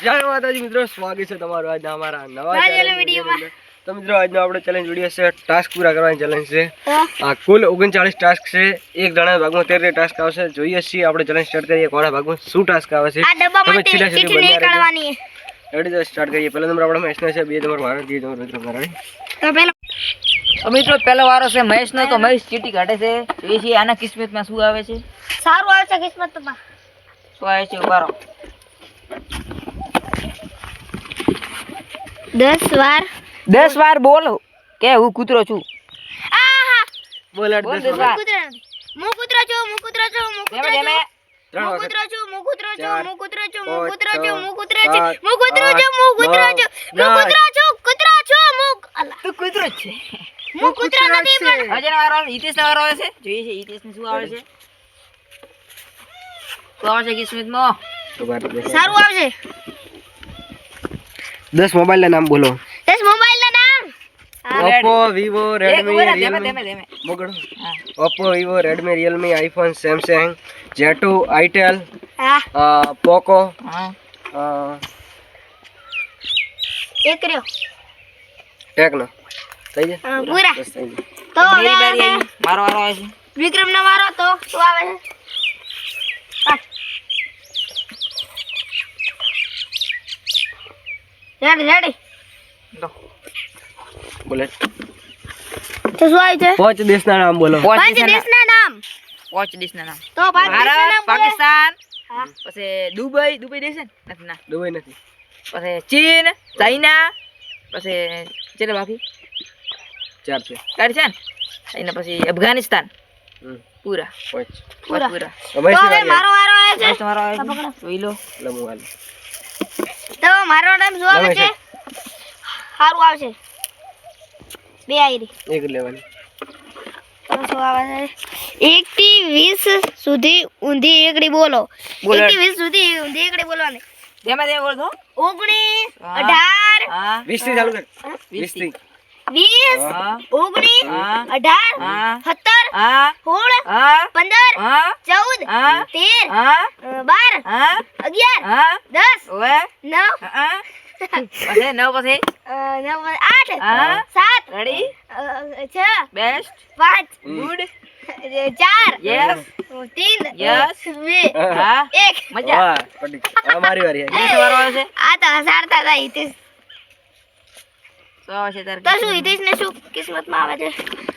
જય માતાજી મિત્રો, સ્વાગત છે તમારું આજના અમારા નવા વિડીયોમાં. તો મિત્રો આજનો આપણો ચેલેન્જ વિડીયો છે ટાસ્ક પૂરા કરવાની ચેલેન્જ છે. આ કુલ 39 ટાસ્ક છે. એક જણા ભાગમાં 13 ટાસ્ક આવશે. જોઈએ છીએ આપણે ચેલેન્જ સ્ટાર્ટ કરીએ કોના ભાગમાં શું ટાસ્ક આવે છે. તમે છેલ્લા સુધી બન્યા રહેજો. રેડી તો સ્ટાર્ટ કરીએ. પહેલો નંબર આપણો મહેશનો છે, બે નંબર મારો, ત્રીજો નંબર મિત્રો મારો. તો મિત્રો પહેલો વારો છે મહેશનો. તો મહેશ ચીટી કાઢે છે. જોઈએ છીએ આના કિસ્મતમાં શું આવે છે. સારું આવે છે કિસ્મતમાં. શું આવે છે ઉભારો. 10 વાર બોલ કે હું કૂતરો છું. બોલ 10 વાર. હું કૂતરો છું, હું કૂતરો છું, હું કૂતરો છું. હું કૂતરો છું, હું કૂતરો છું, હું કૂતરો છું, હું કૂતરો છું, હું કૂતરો છું, હું કૂતરો છું, હું કૂતરો છું, હું કૂતરો છું, કૂતરો છું, તું કૂતરો જ છે. હું કૂતરો નથી પણ હજે વારો હિતેશનો વારો આવે છે. જોઈએ છે હિતેશને શું આવે છે. શું આવે છે કિસ્મતમાં. સારું આવશે. 10 મોબાઈલ ના નામ બોલો. 10 મોબાઈલ ના નામ. Oppo, Vivo, Redmi, Realme. ધેમે મોગડો. Oppo, Vivo, Redmi, Realme, iPhone, Samsung, Z2, Itel, Poco, એક રહ્યો. Tecno. થઈ ગયા? પૂરા. બસ થઈ ગયા. તો મેરી બારી આવી. મારો વારો આવે છે. વિક્રમ નો વારો. તો શું આવે છે? રેડી. બોલે. તો શું આવે છે? 5 દેશના નામ બોલો. પાંચ દેશના નામ. 5 દેશના નામ. તો પાંચ દેશના ભારત, નામ બોલે. પાકિસ્તાન, હા. પછી દુબઈ દેશ છે ને? નથી ના. દુબઈ નથી. પછી ચીન, ચાઇના, પછી ચેલે બાકી 4 છે. કાઢ છે ને. ચાઇના પછી અફઘાનિસ્તાન. પૂરા. 5. પૂરા. તો હવે મારો વારો આવે છે. તમારો આવે છે. જોઈ લો. લમવાલ. તો મારો નામ શું આવે છે? સારું આવશે. બે આઈરી. એક લેવાની. તો શું આવે છે? 1 થી 20 સુધી ઊંધી એકડી બોલો. 1 થી 20 સુધી ઊંધી એકડી બોલવાની. ધેમે બોલ દો. 19 18 હા 20 થી ચાલુ કર. 20 20 થી. 20 હા 19 હા 18 હા 17 હા 16 હા 15 હા 14 હા 13 હા 12 હા 11 હા 10 ઓએ 9 હા પછી 9 પછી 8 હા 7 ready 6 best 5 good 4 yes 3 Yes. 2 હા 1 મજા. વાહ, પડી. હવે મારી વારી આવી. હિતેશ વારો આવે છે. આ તો હસાડતા હતા હિતેશ. શું આવે છે તારે? તો શું હિતેશ ને શું કિસ્મતમાં આવે છે?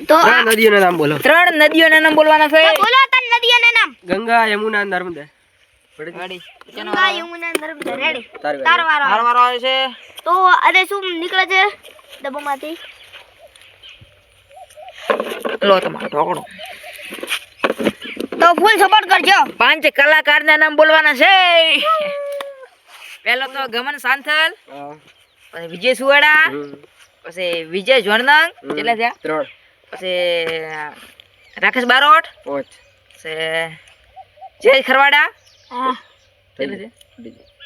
તો 3 નદીઓના નામ બોલો. 3 નદીઓના નામ બોલવાના છે. તો બોલો તન નદીઓના નામ. ગંગા, યમુના, નર્મદા. પડી. રેડી ગંગા યમુના નર્મદા. રેડી. તારી તારો વારો મારો આવે. વારો આવે છે. તો અરે શું નીકળે છે ડબ્બામાંથી? લો તમારો ઢોકળો. તો ફૂલ સપોર્ટ કરજો. 5 કલાકારના નામ બોલવાના છે. પહેલો તો ગમન સાંથલ, હા. પછી વિજય સુવાડા, પછી વિજય જોણનંગ, કેટલા થયા? 3. પછી રાકેશ બારોટ, 5. પછી જય ખરવાડા, હા. કેટલા થયા?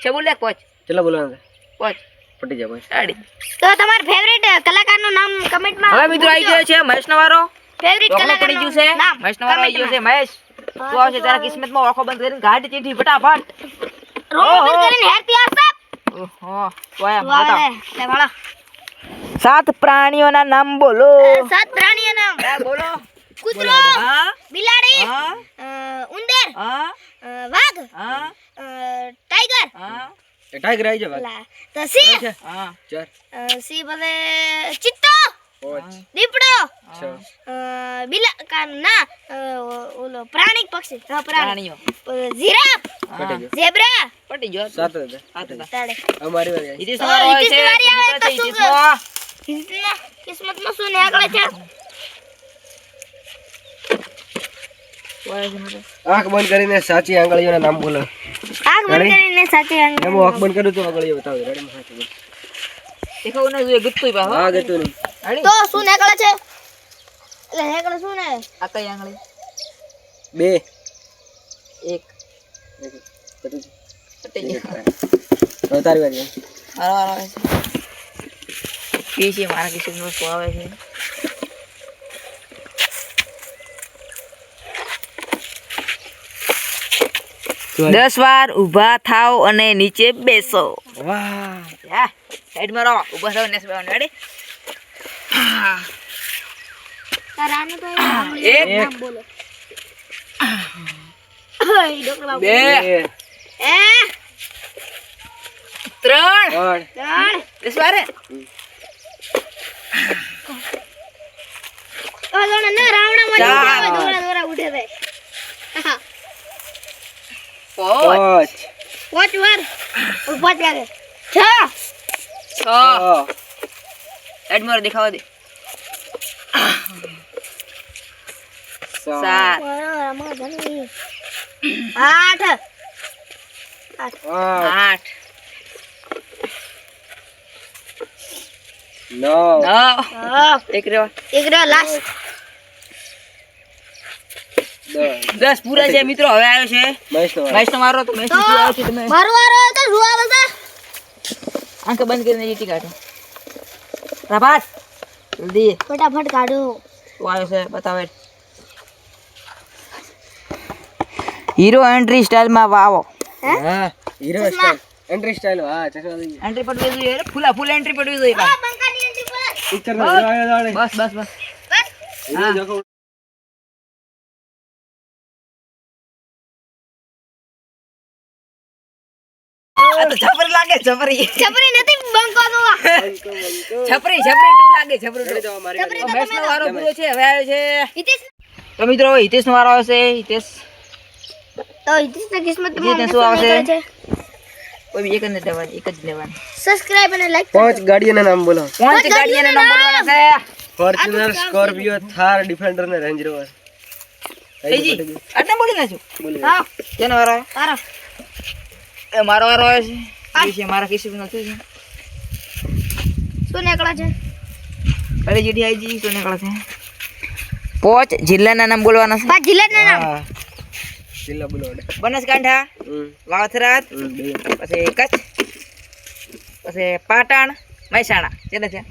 છે બોલે કોચ કેટલા બોલવાના? કોચ પટી જાય ભાઈ. રેડી. તો તમાર ફેવરિટ કલાકારનું નામ કમેન્ટમાં હવે મિત્રો આવી ગયો છે મહેશનો વારો. ફેવરિટ ઢોકળો પડી ગયું છે. નામ મહેશનો વારો આવી ગયો છે. મહેશ તું આવશે તારા કિસ્મતમાં આંખો બંધ કરીને ગાડી ચીઠી ફટાફટ. રોલ કરીને હેરતી આવશે. ઓહો વાય વાહ બતાવ. લે વાળો. 7 પ્રાણીઓના નામ બોલો. 7 પ્રાણીઓ નામ. હા બોલો. કૂતરો, હા બિલાડી, હા ઉંદર, હા વાઘ, હા ટાઈગર, એ હા ટાઈગર આવી જાય ભાઈ. તો સિંહ, હા 4. સિંહ ભલે ચિત્તો, 5. દીપડો, 6. ઓલો પ્રાણી પક્ષી, હા પ્રાણી, પ્રાણીઓ જીરાફ, પટી ગયો. ઝેબ્રા, પટી ગયો. 7 હતા. હાથ હતા. તાડે. હવે મારી વારી આવી. હિતેશનો વારો આવે છે. હિતેશની વારી આવે તો શું હિતેશનો. હિતના કિસ્મતમાં શું નીકળે છે? આંખ બંધ કરીને સાચી આંગળીઓના નામ બોલો. આગ બંધ કરીને સાચી આંગળી. એમ આંખ બંધ કરું તો આંગળીઓ બતાવો. રેડી માં સાચી. દેખાવ ન જોઈએ ગુત્તુય બા. હા ગતું નહીં. રેડી. તો શું નીકળે છે? એટલે નીકળે શું ને? આ કઈ આંગળી? 2. 1 પટી પટી ગયો. ગયું. હવે તારી વારી આવી. મારો વારો આવે છે. છે મારા કિસ્મતમાં શું આવે છે? 10 વાર ઊભા થાવ અને નીચે બેસો. વાહ સાઈડમાં રહો, ઊભા થાવ ને બેસવાનું. રેડી? તારાનું તો એક. નામ બોલો. ઓય ડોક્ટર બાબુ. 2 એ 3 ત્રણ 10 વાર. ઓલોને ને રાવણા માં ચાર. દોરા દોરા ઉઠે છે. હા, 5 પાંચ વાર પાંચ લાગે 6 6 સાઈડમાં દેખાવા દે. 7 8 8 9 એક રહ્યો. એક લાસ્ટ 10 પૂરા છે મિત્રો. હવે આવ્યો છે મહેશનો વારો. મહેશનો વારો. તો મહેશ શું આવ્યો છે? તમે મારો વારો તો જોવા બધા આંખ બંધ કરીને જીતી કાઢો. પ્રભાત જલ્દી ફટાફટ કાઢો. શું આવ્યો છે બતાવે. હીરો એન્ટ્રી સ્ટાઇલમાં વાવો. હા હીરો સ્ટાઇલ એન્ટ્રી સ્ટાઇલ. હા ચશ્મા લઈ એન્ટ્રી પડવી જોઈએ. ફૂલ એન્ટ્રી પડવી જોઈએ. આ બંકાની એન્ટ્રી પર પિક્ચર માં હીરો આવ્યો દાડે. બસ બસ બસ. હીરો જોકો. આ તો છપરી લાગે. છપરી છપરી નથી બંકો તો છપરી ટુ લાગે. છપરી ચડી ટુ. જાઓ મારી છપરી ગાડી. મહેશનો વારો પૂરો છે. હવે આવ્યો છે હિતેશ તો મિત્રો હિતેશનો વારો આવશે. હિતેશ તો હિતેશ ના કિસ્મત હિતેશ શું આવશે? કોઈ બી એક જ નથી લેવાની. એક જ લેવાની. સબસ્ક્રાઇબ અને લાઈક પાંચ ગાડીઓના નામ બોલો. 5 ગાડીઓના નામ બોલવાના છે. ફોર્ચ્યુનર, સ્કોર્પિયો, થાર, ડિફેન્ડર ને રેન્જ રોવર. થઈજી આટલા બોલી નાખ્યું. બોલી. હા કેનો વારો આવે? તારો એ મારો વારો આવે છે. એ છે મારા કિસ્મત નથી છે. શું નીકળે છે? અરે જીડી આઈજી તો નીકળે છે. 5 જિલ્લાના નામ બોલવાના છે. 5 જિલ્લાના નામ. હા જિલ્લા બોલો વડે. બનાસકાંઠા, વાવથરા, બે પછી કચ્છ, પછી પાટણ, મહેસાણા. કેટલા છે?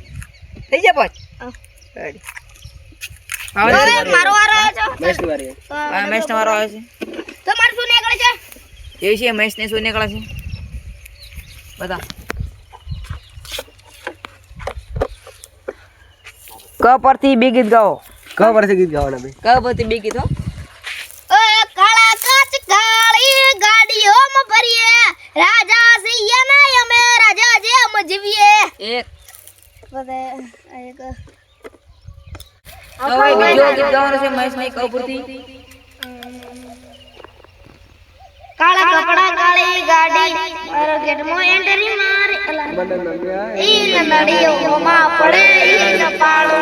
થઈ જાય 5. હા. રેડી. હવે મારો વારો આવે છે. મહેશની વારી. મહેશનો વારો આવે છે. તો મારું શું નીકળે છે? જે છે મહેશને શું નીકળે છે બધા. ક પરથી બે ગીત ગાઓ. કયા પરથી ગીત ગાવાના ભાઈ? ક પરથી બે ગીત હો. ઓય કાળા કાચ કાળી ગાડીઓમાં ફરીએ રાજા છીએ ને અમે રાજા જેમ જીવીએ. એક. બધે એક હવે બીજો ગીત ગાવાનો છે મહેશને ક પરથી. કાળા કપડા કાળી ગાડી મારો ગેટમાં એન્ટ્રી મારે બંને નામ ગયા. ઈ નડીઓમાં પડે ઈ ન પાડો.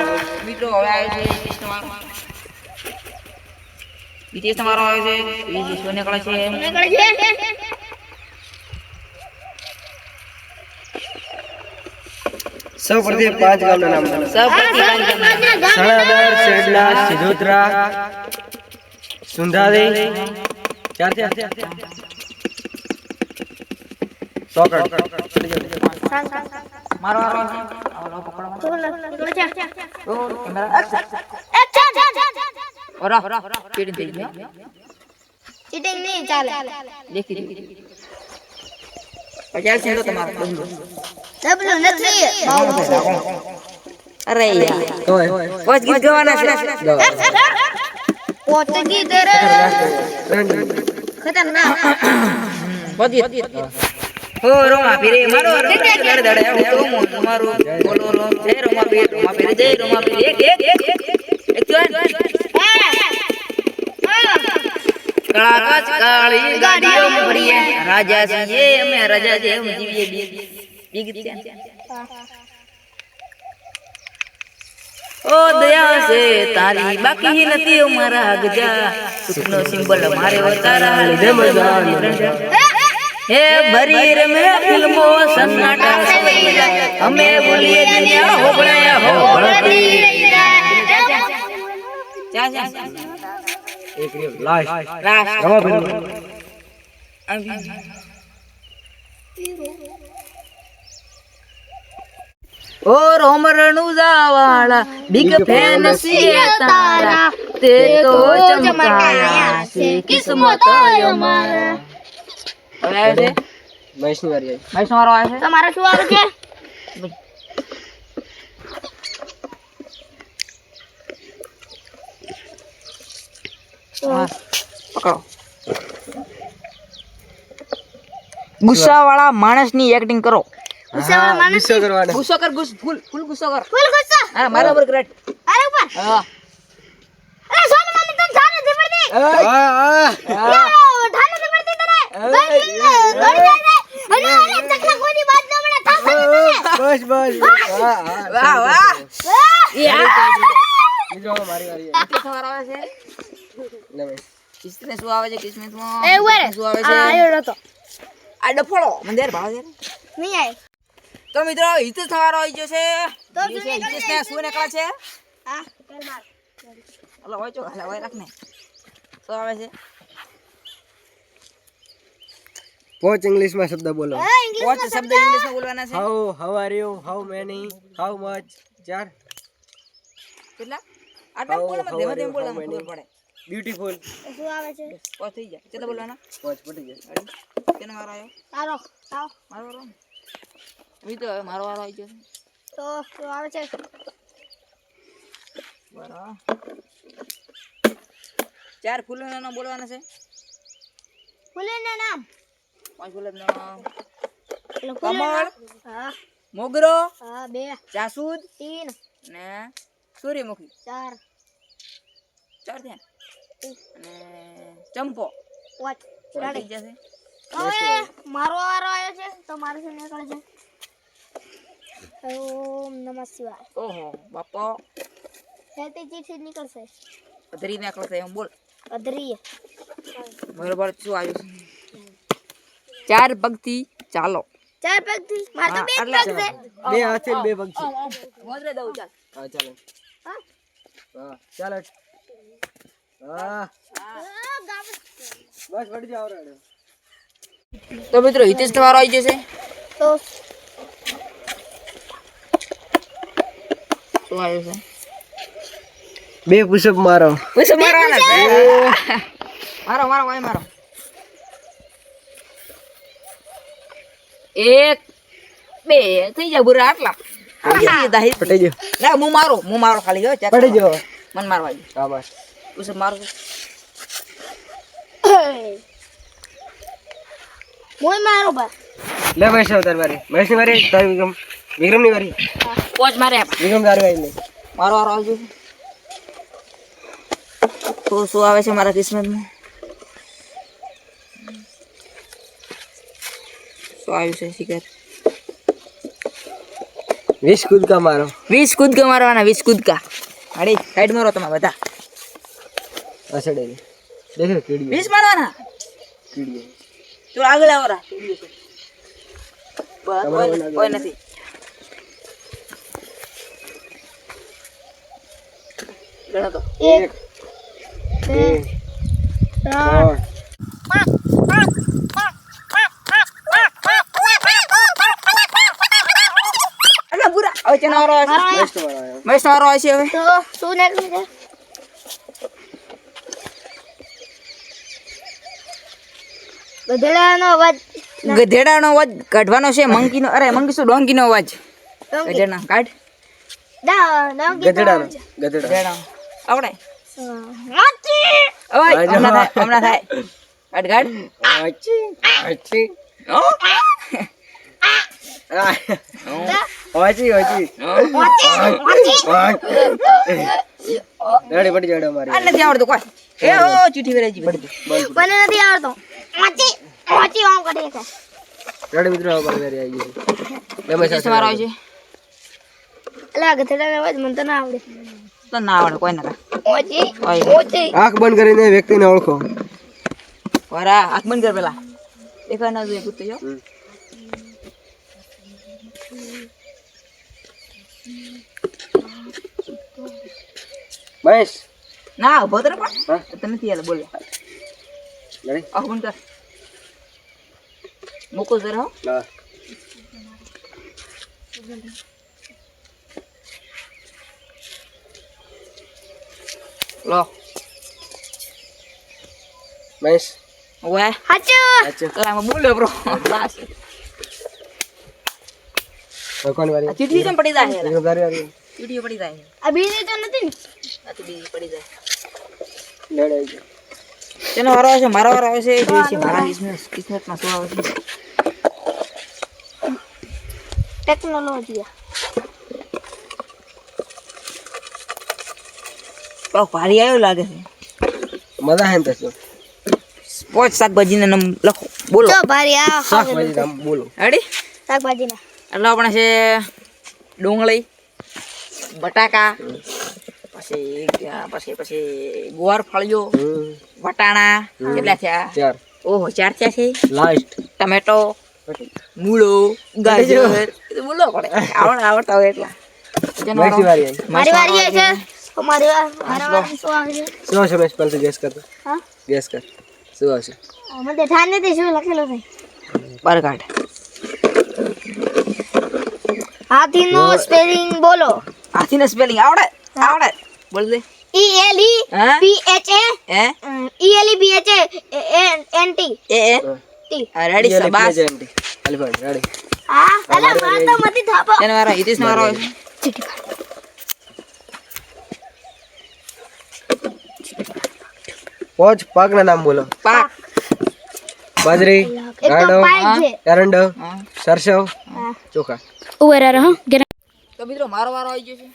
મિત્રો હવે આવે છે હિતેશનો વારો. હિતેશનો વારો આવે છે. બીજી શું નીકળે છે? નીકળે છે. સૌ પરથી પાંચ ગામના નામ બોલો. સૌ પરથી પાંચ ગામના. સણાદર, સેડલા, સિધોત્રા, સુંધારી. ચાર સોકડ. મારો વારો આવે છે. આવો પકડો. નીકળે છે. ઓ કેમેરા એક્શન. ઓરા ચીટિંગ થઈ ગઈ. ચીટિંગ નહીં ચાલે. દેખી પછી આવશે તો તમારો ડબલું નથી. અરે યાર તોય. પાંચ ગીત ગાવાના છે. પોતગી દર ખતરનાક. પાંચ ગીત. ઓ રોમા પીરે મારો દડે દડે હું તો મોન મારો બોલો લો જય રોમા પીરે જય રોમા પીરે. એક કાળા કાચ કાળી ગાડીઓ ભરીએ રાજા છીએ અમે રાજા જેમ જીવીએ. બી ગીત છે. ઓ દયા છે તારી બાકી નથી અમારા ગજા સુખનો સિમ્બલ મારે તારા લીધે મજા. હે ભરી રમે ફિલ્મો સન્નાટા સવૈયા અમે બોલીએ દુનિયા હોબળાયા હોબળતી. ચા ચા એક રહ્યો લાસ્ટ. રાસ ગવા પેલું. ઓ રોમ રણુજા વાળા બિગ ફેન છીએ તારા તે તો ચમકાયા છે કિસ્મત અમારા. હવે આવે છે મહેશની વારી આવી. મહેશનો વારો આવે છે તમારે શું આવે છે? હા પકડો ગુસ્સાવાળા માણસની એક્ટિંગ કરો હા, ગુસ્સો કરવાનો. ગુસ્સો કર ફૂલ ફૂલ ગુસ્સો કર ફૂલ ગુસ્સો. હા મારા પર કરેક્ટ અરે ઉપર. હા અરે સોને મને તને જાને દે પડતી. હા, હા. ઠાને દે પડતી તને. અરે ચકલા કોની બાત ન મને થાપે તને. બસ, બસ. હા, હા. વાહ વાહ મિત્રો, હવે મારી વારી આવી. કેટલો વાર આવે છે લે મહેશ. કિસ્મત શું આવે છે કિસ્મતમાં એ ઉભા રે. શું આવે આ છે આયો નતો. આ ડફોળો મંદિર ભાવ છે નહીં આય. તો મિત્રો હિતેશ તમારો આવી ગયો છે તો જે છે હિતેશ ને શું નીકળે છે હા કર માર. હલો હોય ચો હલા હોય રાખ ને શું આવે છે પોચ ઇંગ્લિશમાં શબ્દ બોલો. હા ઇંગ્લિશ પાંચ શબ્દ ઇંગ્લિશમાં બોલવાના છે how are you, how many, how much, 4. કેટલા આટલા બોલે મત ધીમે ધીમે બોલવાનું how ખબર પડે બ્યુટીફુલ. શું આવે છે? પાંચ થઈ જાય કેટલા બોલવાના પોચ પટી જાય. કેનો વારો આવ્યો તારો આવ. મારો વારો મી તો હવે મારો વારો આવી ગયો છે તો શું આવે છે? બરાબર 4 ફૂલોના નામ બોલવાના છે ફૂલના નામ. 5 ફૂલોના નામ એટલે કમળ ફૂલના. હા મોગરો હા 2 જાસૂદ 3 ને સૂર્યમુખી 4 4 થયા અને ચંપો 5 થઈ રેડી. જશે હવે મારો વારો આવ્યો છે તો મારે શું નીકળે છે? ઓમ નમઃ શિવાય. ઓહો બાપા હેતી ચીઠી નીકળશે. અધરી નાખો એમ બોલ અધરી. બરોબર શું આવ્યું છે 4 પગથી ચાલો 4 પગથી. મારે તો 2 આટલા પગ છે. 2 હાથે ને 2 પગ છે. મોજરે દઉં ચાલ હા, ચાલો. હા હા, ચાલો. હા, બસ પડી જાવ રે. તો મિત્રો હિતેશ તમારો આવી જશે તો શું આવ્યું છે 2 પુશઅપ મારો. પૈસા મારવાના છે મારો મારો ભાઈ મારો 1 2 થઈ જાય બુરા આટલા પટી ગયો. ના હું મારો ખાલી ગયો પટી ગયો. મન મારવા આવી હા, બસ. પૈસા મારો મોય મારો બા. લે મહેશ અવતાર મારી. મહેશની વારી, તારી વિક્રમની વારી. પોચ મારે વિક્રમ તારી વારી નહીં. મારો વારો આવજો તો શું આવે છે મારા કિસ્મતમાં શું આવ્યું છે શિખર 20 કૂદકા મારો. 20 કૂદકા મારવાના 20 કૂદકા અરે સાઈડ મારો તમે બધા અસડે ને. દેખો કીડી. 20 મારવાના કીડી. તું આગળ આવો રા બસ કોઈ નથી ગણો તો 1 2 3 અલા બુરા હવે ચેનો વારો આવે છે મહેશ તમારો આવ્યો. મહેશ વારો આવે છે હવે તો શું નીકળે છે? ગધેડાનો અવાજ. ગધેડાનો અવાજ કાઢવાનો છે મંકીનો અરે મંકી શું ડોંકીનો અવાજ ગધેડા કાઢ ગધેડાનો. ગધેડા. ગધેડા આવડે હાથી. ઓય આજો. હમણાં થાય કાઢ કાઢ અચ્છી. અચ્છી. ઓ આ. ઓછી, ઓછી. રેડી પડી જાડો મારી. આ નથી આવડતું કોઈ એ ઓ ચીઠી વેરાઈ જી પડી મને નથી આવડતો. હાથી. હાથી આમ કરી શકે. રેડી મિત્રો હવે મારી વારી આવી ગઈ છે. લે મહેશ તમારો આવે છે અલા ગધેડાનો અવાજ મને તો ના આવડે. તો ના આવડે કોઈ ના ઓછી ઓય ઓછી. આંખ બંધ કરીને વ્યક્તિને ઓળખો. વરા આંખ બંધ કર પેલા દેખાય ના જોઈએ કૂદતો જો મહેશ. ના ઉભો તો રે પણ હા? તને નથી આલે બોલ રેડી? આંખ બંધ કર મૂકો જરા હો ના. લો મહેશ. ઓય સાચું. સાચું. આમાં બોલે બ્રો બસ કોની વારી? આ ચીઠી કેમ પડી જાય એક વારી વારી. ચીઠી પડી જાય આ બીજી તો નથી ને. આ તો બીજી પડી જાય લેડ આવી ગયો. તેનો વારો આવે છે મારો વારો આવે છે જોઈએ છે મારા કિસ્મતમાં શું આવે છે ટેકનોલોજી. બહુ ભારી આવ્યો લાગે છે મજા હે ને તો પોચ શાકભાજીના નામ લખો બોલો જો ભારી આ શાકભાજી નામ બોલો. રેડી શાકભાજી ના. એટલે આપણે છે ડુંગળી બટાકા પછી પછી પછી ગુવાર ફળિયો વટાણા કેટલા થયા 4 ઓહો 4 થયા છે લાસ્ટ. ટમેટો મૂળો ગાજર એ તો બોલો પડે આવડતા હોય એટલા નેક્સ્ટ વારી આવી. મારી વારી આવી છે. મારી વારી શું આવે છે? શું આવશે મેં પહેલાથી ગેસ કર. હા ગેસ કર. શું આવશે? મને ધ્યાન નથી શું લખેલું છે. બરગાડ હાથીનો સ્પેલિંગ બોલો. હાથીને સ્પેલિંગ આવડે આવડે બોલ દે ELE હા PHA હે ELE PHA NT એ એ રેડી શાબાશ એલિફન્ટ રેડી. હા અલા માર તો મતી થાપો. તેનો વારો હિતેશનો વારો આવે છે પોચ પાકના નામ બોલો. પાક બાજરી, એક તો રાડો, પાઇપ છે. એરંડો, હા સરસવ, હા ચોખા. ઉભા રહો તો મિત્રો મારો વારો આવી ગયો છે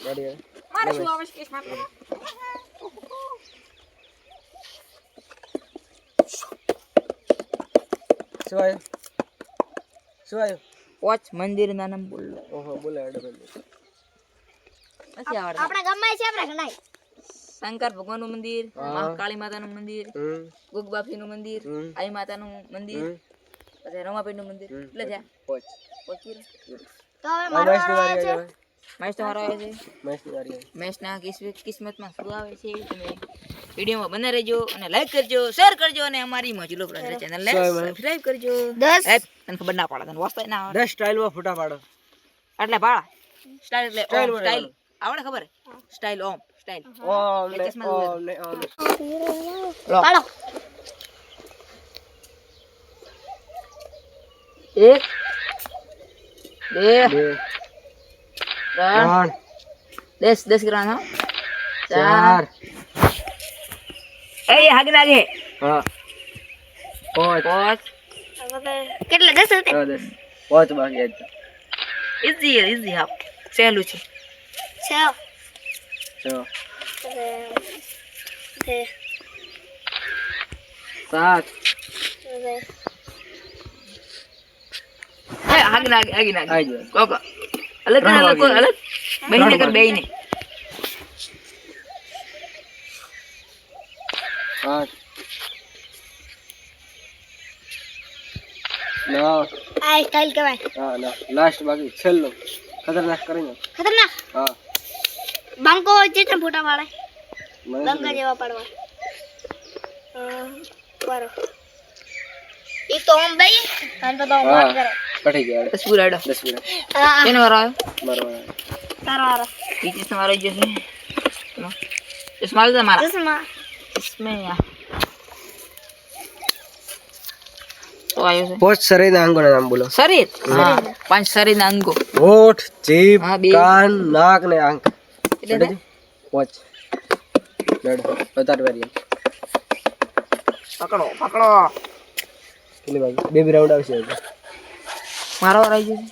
રેડી. મારે શું આવે છે કેસમાં શું આવ્યું? શું આવ્યું? પોચ મંદિરના નામ બોલો ઓહો બોલે હેડો પેલું. નથી આવડતા આપણા ગામમાં છે આપણા ગણાય. શંકર ભગવાનનું મંદિર મહાકાળી માતાનું મંદિર ગોગબાપીનું મંદિર આઈ માતાનું મંદિર પછી રમાપીરનું મંદિર એટલે છે પોચ. તો હવે મારો મહેશની વારો વારી આવે છે. આવી. મેચ તમારો આવે છે મહેશની વારી આવી. મેચના કિસ્મતમાં શું આવે છે તમે વિડીયોમાં બને રહેજો અને લાઈક કરજો શેર કરજો અને અમારી મજલો બ્રધર ચેનલને સબસ્ક્રાઇબ કરજો 10 તને ખબર ના પડે તને વાસ્તા ના આવડે 10 સ્ટાઇલમાં ફોટા પાડો. એટલે ભાડા સ્ટાઇલ એટલે Style ઓમ સ્ટાઇલ આવડે ખબર સ્ટાઇલ ઓમ સ્ટાઇલ ઓમ ને ચશ્મા ઓમ ને ઓમ. પાડો. એક બે 2 ત્રણ 3 10 કરવાના 4 એ હાગ નાગે હા 5 પાંચ કેટલા 10 હતા? 10 5 બાકી આજ. ઈઝી હા સહેલું છે 6 6 7 7 એ હાગ નાગે આઈ ગયો. કોકો અલગ અલગ અલગ બેહીને કર બેહીને 8 9 આ સ્ટાઇલ કહેવાય. હા ના લાસ્ટ બાકી છેલ્લો ખતરનાક કરીને. ખતરનાક. હા બાંકો જેટલા ફોટા પાડે મને બંકા જેવા પાડવા. બરો ઈ તો ઓમ ભાઈ આમ તો હા વાત કરે. પટી ગયા. બસ પૂરાડો 10 મિનિટ હા કેનો વારો આવ્યો મારો તારો વારો. બીજી તમારો જ છે ચલો ઇસ્માઇલ તમારા ચશ્મા. इसमें तो आयो છે પોચ શરીરના અંગોના નામ બોલો. શરીર હા 5 શરીરના અંગો હોઠ, જીભ, હા, બે. કાન, નાક ને આંખ. એટલે પોચ લડ બતાડ વારી. પકડો કેટલી બાકી? બે રાઉન્ડ આવશે હજી. મારો વારો આવી ગયો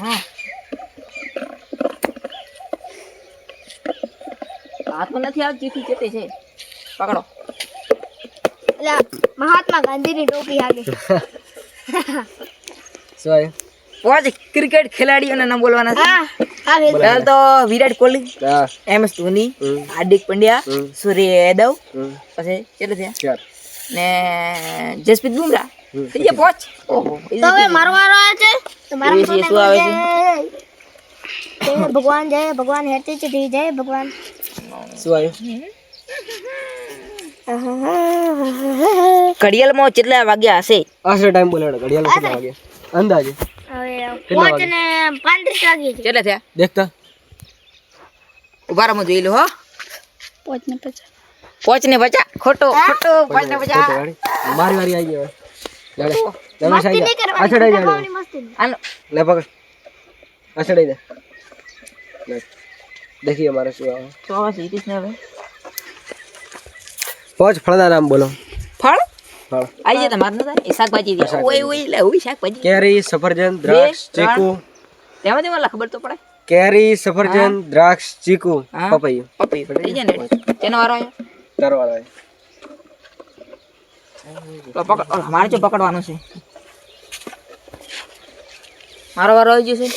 હા હાથમાં નથી આવતી ચીઠી ચેતે છે પકડો એટલે મહાત્મા ગાંધીની ટોપી આગે. શું આવ્યું? પાંચ ક્રિકેટ ખેલાડીઓના નામ બોલવાના છે હા હા વેલ. પહેલા તો વિરાટ કોહલી હા MS ધોની હમ. હાર્દિક પંડ્યા હમ. સૂર્ય યાદવ હમ. પછી કેટલે થયા 4 ને જસપ્રીત બુમરાહ હમ. થઈ ગયા પાંચ ઓહો તો હવે મારો વારો આવે છે. તો મારા એ શું આવે છે? જય ભગવાન હેતી ચડી જય ભગવાન. શું આવ્યું? ઘડિયાળમાં કેટલા વાગ્યા હશે આશરે ટાઈમ બોલાડો. ઘડિયાળ કેટલા વાગે અંદાજે હવે કેટલા 5 ને 35 વાગે છે. કેટલા થયા દેખતા. ઉભા રહો જોઈ લો હો 5 ને 50 ખોટો ખોટો 5 ને 50 મારી વારી આવી ગઈ હવે લે રમેશ મસ્તી આવી નહીં જા કરવાની, અછડાઈ જા દબાવવાની મસ્તી નહીં. આનો લે પકડ અછડાઈ જા લે देखिए हमारा શું આવે તો આવે છે ઈટીસ ને હવે પાંચ ફળના નામ બોલો ફળ ફળ આઈ જાય તમાર નતા એ શાકભાજી દે ઓય ઓય લે ઓય શાકભાજી કેરી સફરજન દ્રાક્ષ ચીકુ તેમાં મને ખબર તો પડે કેરી સફરજન દ્રાક્ષ ચીકુ હા. પપૈયું પપૈયું થઈ જાય ને તેનો વારો આવ્યો તરવાળા તો પકડ મારે જો પકડવાનું છે મારો વારો આવી ગયો છે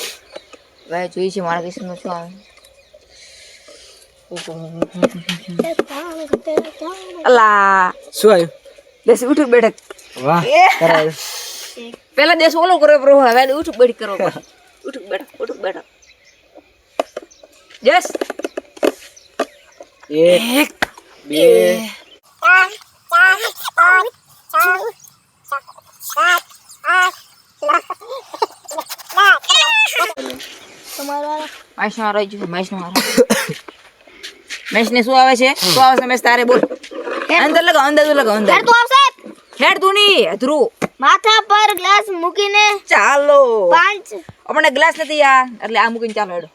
ભાઈ જોઈ છે મારા કિસ્મત શું આવે અલા શું આવ્યું દેશ ઉઠક બેઠક વાહ કરાય પેલા દેશ ઓલો કરો પ્રો હવે ઉઠક બેઠક કરો ઉઠક બેઠક યસ 1 2 મહેશ નો આવી ગયો મહેશ નો મહેશ ને શું આવે છે શું આવે છે મહેશ તારે બોલ અંદર લગાવ અંદર અંદર ઘર તો આવશે. હેડ તું ની અધરું માથા પર ગ્લાસ મૂકીને ચાલો 5 આપણે ગ્લાસ નથી યાર એટલે આ મૂકીને ચાલો હેડો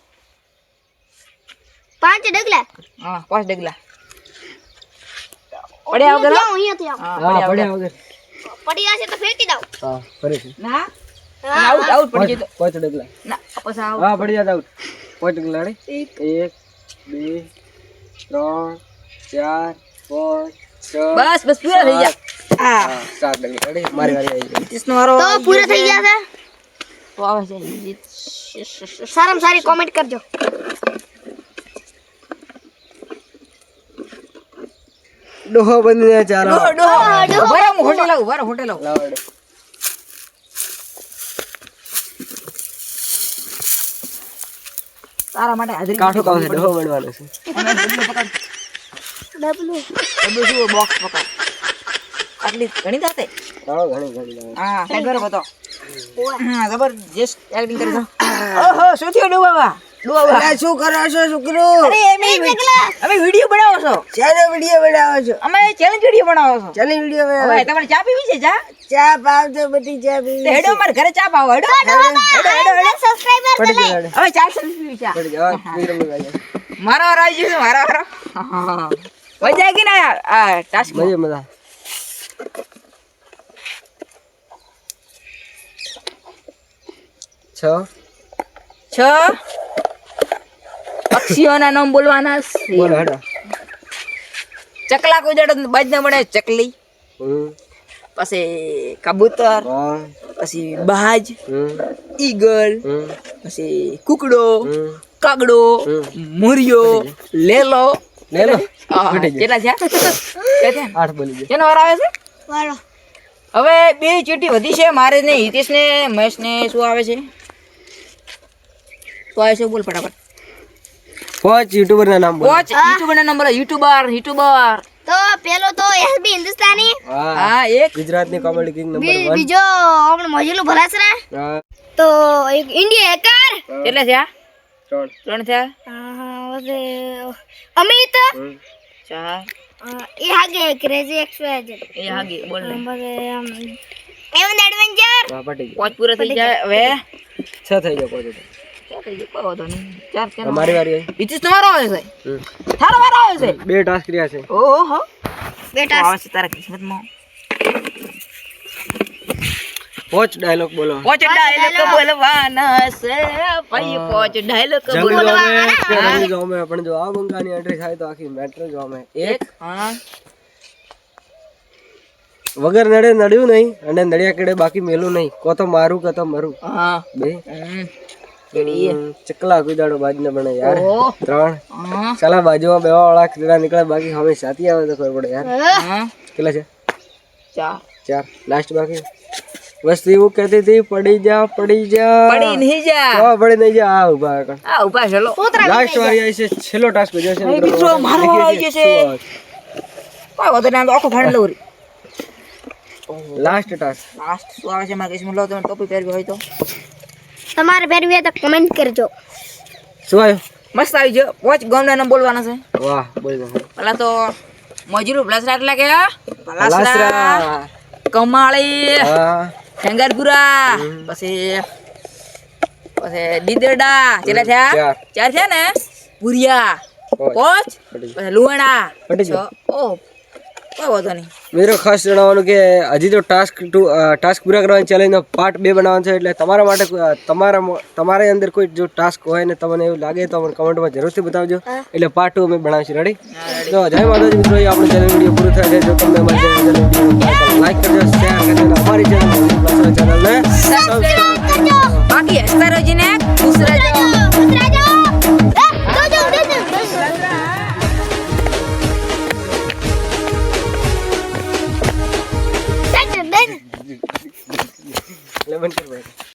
5 ડગલા હા 5 ડગલા પડ્યા વગર આવું, અહીંયાથી આવું. હા હા પડ્યા પડ્યા વગર વગર પડી જશે તો ફેંકી દઉં. હા ફરીથી ના આઉટ આઉટ પડી જતો પાંચ ડગલા ના પછી આઉટ હા પડી જાત આઉટ પાંચ ડગલા રેડી 1 2 3 4 5 6 બસ બસ પૂરા થઈ ગયા આ હા 7 ડગલા રેડી મારી વારી આવી ગઈ 30 નો વારો તો પૂરા થઈ ગયા છે. તો આવે છે સારામાં સારી કોમેન્ટ કરજો. ડોહો બનીને ચાલો ડો બરાબર હોટેલ આવું બરાબર હોટેલ આવું લાવડે તારા માટે હાજરી કાઠું કામ છે ડોહો બનવાનો છે ડબલું બધું શું બોક્સ પકડ આટલી ઘણી થાતે હા ઘણી ઘણી લાવે હા સાઈડ બરાબર હતો હા જબરજસ્ત એક્ટિંગ કરી દો ઓહો શું થયું ડુબાવા શું કરો છો છોકરો અરે અમે વિડિયો બનાવો છો ચાલો વિડિયો બનાવો છો અમે ચેલેન્જ વિડિયો બનાવો છો ચાલે વિડિયો હવે તમારે ચા પીવી છે ચા ચા પાવ તો બધી ચા તો હેડો અમારે ઘરે ચા પાવો હેડો સબસ્ક્રાઇબર પડી જાય હવે ચા પીવી ચા પડી જાય વિક્રમ ભાઈ મારો વારો આવી ગયો છે મારો વારો હોય જાય કે ના આ ટાસ્ક મજા મજા છ 6 પક્ષીઓના નામ બોલવાના છે બોલો હેડો ચકલા કોઈ જડો બાજ ના બને ચકલી પછી કબૂતર પછી બાજ ઈગલ પછી કુકડો કાગડો મોરિયો લેલો લેલો કેટલા થયા કેટલા 8 બોલી કેનો વાર આવે છે વાળો હવે બે ચીટી વધી છે મારે ને હિતેશ ને મહેશ ને શું આવે છે તો આવે છે બોલ ફટાફટ પાંચ યુટ્યુબર ના નામ બોલો પાંચ યુટ્યુબર ના નંબર યુટ્યુબર તો પેલો તો એસબી હિન્દુસ્તાની, હા એક ગુજરાતની કોમેડી કિંગ નંબર 1 બીજો આપણો મોજીલું ભલાસરા, હા તો એક ઇન્ડિયા હેકર, કેટલા થયા 3 ત્રણ થયા ઓકે અમિત, 4 એ હાગે ક્રેઝી એક્સવાયઝેડ, એ હાગી બોલ ને એવન એડવેન્ચર, હા પટી ગયો પાંચ પૂરા થઈ જાય હવે 6 થઈ ગયો પાંચ ચાર થઈ ગયો કોઈ વાંધો નહીં ચાર કેનો અમારી વારી આવી હિતેશ તમારો આવે છે તારો વારો આવે છે બે ટાસ્ક રહ્યા છે ઓહો બેટા આવે છે તારા કિસ્મતમાં પાંચ ડાયલોગ બોલો પાંચ ડાયલોગ બોલવાના છે ભાઈ પાંચ ડાયલોગ જંગલ બોલવાના में रंग गांव में अपन जो आ બંકાની એન્ટ્રી થાય તો આખી મેટ્રો ગાંવ में એક હા વગર નડે નડ્યું નહીં અને નડિયા કેડે બાકી મેલું નહીં કો તો મારું કો તો મરું હા બે રેડી ચકલા કુદાડો બાજ ન બને યાર ઓહ 3 હા સાલા બાજુમાં બેવા વાળા ખીડા નીકળે બાકી હવે સાથી આવે તો ખબર પડે યાર હા કેટલા છે ચાર 4 લાસ્ટ બાકી વસ્તુ એવું કહેતી હતી પડી જા પડી નહીં જા પડી નહીં જા આ ઉભા કર આ ઉભા ચલો લાસ્ટ વારી આવી છે છેલ્લો ટાસ્ક બજ્યો છે મિત્રો મિત્રો મારો વારો આવી ગયો છે કોઈ વાંધો નહીં આખો ફાડ લઉં લાસ્ટ ટાસ્ક લાસ્ટ શું આવે છે મારા કિસ્મત લો તમે ટોપી પહેરવી હોય તો તમારે પહેરવી હોય તો કમેન્ટ કરજો. શું આવ્યું મસ્ત આવી ગયો. પોચ ગામના નામ બોલવાના છે. વાહ બોલ દો. પેલા તો મજૂર પલાસરા એટલે કે પલાસરા, પલાસરા. કમાળી, હા હેંગરપુરા, પછી દીદરડા કેટલા થયા? ચાર. 4 થયા ને. પુરિયા પાંચ. 5, પછી લુવાણા પટી 6. ઓ કોઈ વાંધો નહીં. મિત્રો ખાસ જણાવવાનું કે હજી તો ટાસ્ક પૂરા કરવાની ચેલેન્જનો પાર્ટ 2 બનાવવાનો છે. એટલે તમારા માટે તમારા અંદર કોઈ જો ટાસ્ક હોય ને તમને એવું લાગે તો મને કમેન્ટમાં જરૂરથી બતાવજો. એટલે પાર્ટ 2 અમે બનાવીશું. રેડી? તો જય માતાજી મિત્રો, એ આપણો ચેનલ વિડીયો પૂરો થાય છે. જો તમને અમારી ચેનલ લાઈક કરજો, શેર કરજો અને અમારી ચેનલને બાકી હસતા રોજીને ખુશ રહેજો. લેમન કર ભાઈ.